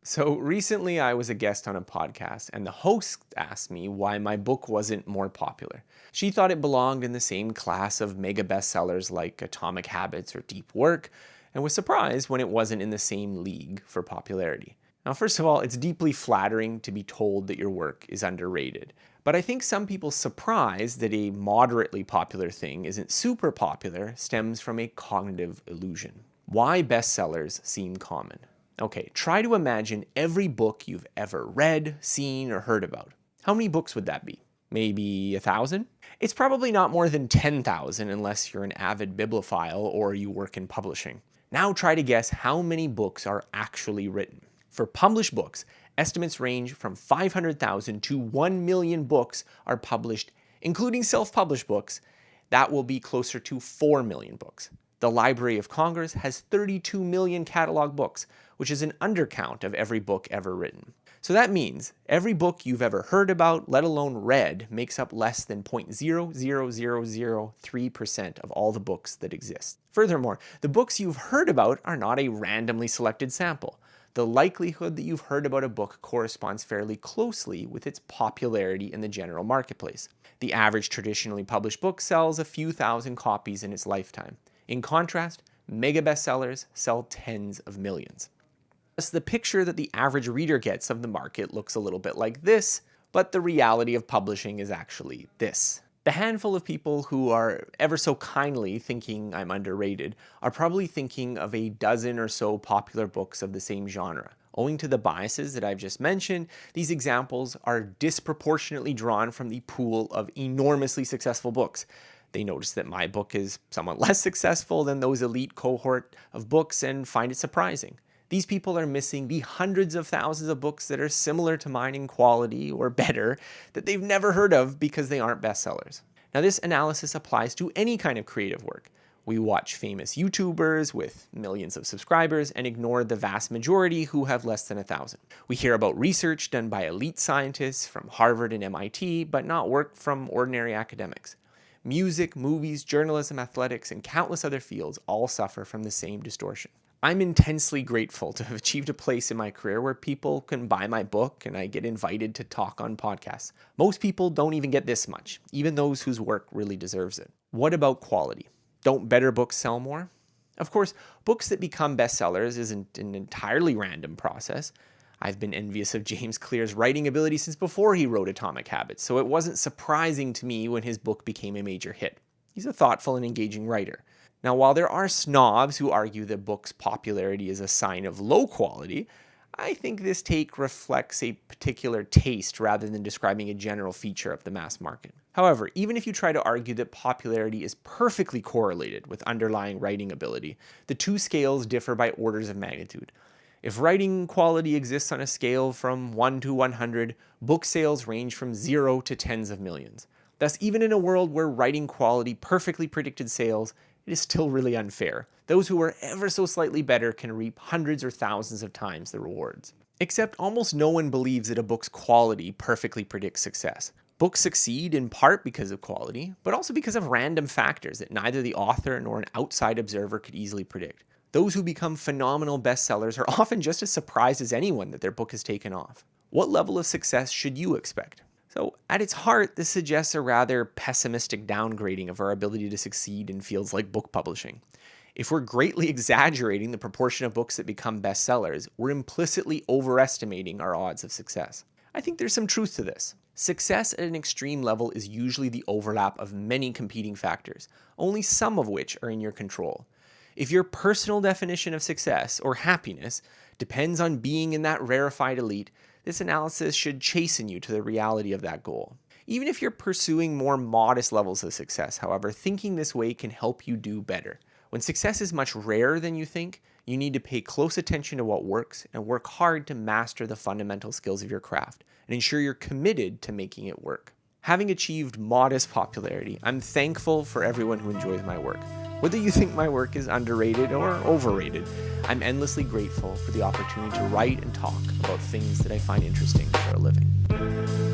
So recently I was a guest on a podcast and the host asked me why my book wasn't more popular. She thought it belonged in the same class of mega bestsellers like Atomic Habits or Deep Work and was surprised when it wasn't in the same league for popularity. Now, first of all, it's deeply flattering to be told that your work is underrated. But I think some people's surprise that a moderately popular thing isn't super popular stems from a cognitive illusion. Why bestsellers seem common. Okay, try to imagine every book you've ever read, seen, or heard about. How many books would that be? Maybe 1,000? It's probably not more than 10,000 unless you're an avid bibliophile or you work in publishing. Now try to guess how many books are actually written. For published books, estimates range from 500,000 to 1 million books are published, including self-published books. That will be closer to 4 million books. The Library of Congress has 32 million catalog books, which is an undercount of every book ever written. So that means every book you've ever heard about, let alone read, makes up less than 0.00003% of all the books that exist. Furthermore, the books you've heard about are not a randomly selected sample. The likelihood that you've heard about a book corresponds fairly closely with its popularity in the general marketplace. The average traditionally published book sells a few thousand copies in its lifetime. In contrast, mega bestsellers sell tens of millions. Thus, the picture that the average reader gets of the market looks a little bit like this, but the reality of publishing is actually this. The handful of people who are ever so kindly thinking I'm underrated are probably thinking of a dozen or so popular books of the same genre. Owing to the biases that I've just mentioned, these examples are disproportionately drawn from the pool of enormously successful books. They notice that my book is somewhat less successful than those elite cohort of books and find it surprising. These people are missing the hundreds of thousands of books that are similar to mine in quality or better that they've never heard of because they aren't bestsellers. Now, this analysis applies to any kind of creative work. We watch famous YouTubers with millions of subscribers and ignore the vast majority who have less than 1,000. We hear about research done by elite scientists from Harvard and MIT, but not work from ordinary academics. Music, movies, journalism, athletics, and countless other fields all suffer from the same distortion. I'm intensely grateful to have achieved a place in my career where people can buy my book and I get invited to talk on podcasts. Most people don't even get this much, even those whose work really deserves it. What about quality? Don't better books sell more? Of course, books that become bestsellers isn't an entirely random process. I've been envious of James Clear's writing ability since before he wrote Atomic Habits, so it wasn't surprising to me when his book became a major hit. He's a thoughtful and engaging writer. Now, while there are snobs who argue that books' popularity is a sign of low quality, I think this take reflects a particular taste rather than describing a general feature of the mass market. However, even if you try to argue that popularity is perfectly correlated with underlying writing ability, the two scales differ by orders of magnitude. If writing quality exists on a scale from 1 to 100, book sales range from 0 to tens of millions. Thus, even in a world where writing quality perfectly predicted sales, it is still really unfair. Those who are ever so slightly better can reap hundreds or thousands of times the rewards. Except almost no one believes that a book's quality perfectly predicts success. Books succeed in part because of quality, but also because of random factors that neither the author nor an outside observer could easily predict. Those who become phenomenal bestsellers are often just as surprised as anyone that their book has taken off. What level of success should you expect? So, at its heart, this suggests a rather pessimistic downgrading of our ability to succeed in fields like book publishing. If we're greatly exaggerating the proportion of books that become bestsellers, we're implicitly overestimating our odds of success. I think there's some truth to this. Success at an extreme level is usually the overlap of many competing factors, only some of which are in your control. If your personal definition of success or happiness depends on being in that rarefied elite, this analysis should chasten you to the reality of that goal. Even if you're pursuing more modest levels of success, however, thinking this way can help you do better. When success is much rarer than you think, you need to pay close attention to what works and work hard to master the fundamental skills of your craft and ensure you're committed to making it work. Having achieved modest popularity, I'm thankful for everyone who enjoys my work. Whether you think my work is underrated or overrated, I'm endlessly grateful for the opportunity to write and talk about things that I find interesting for a living.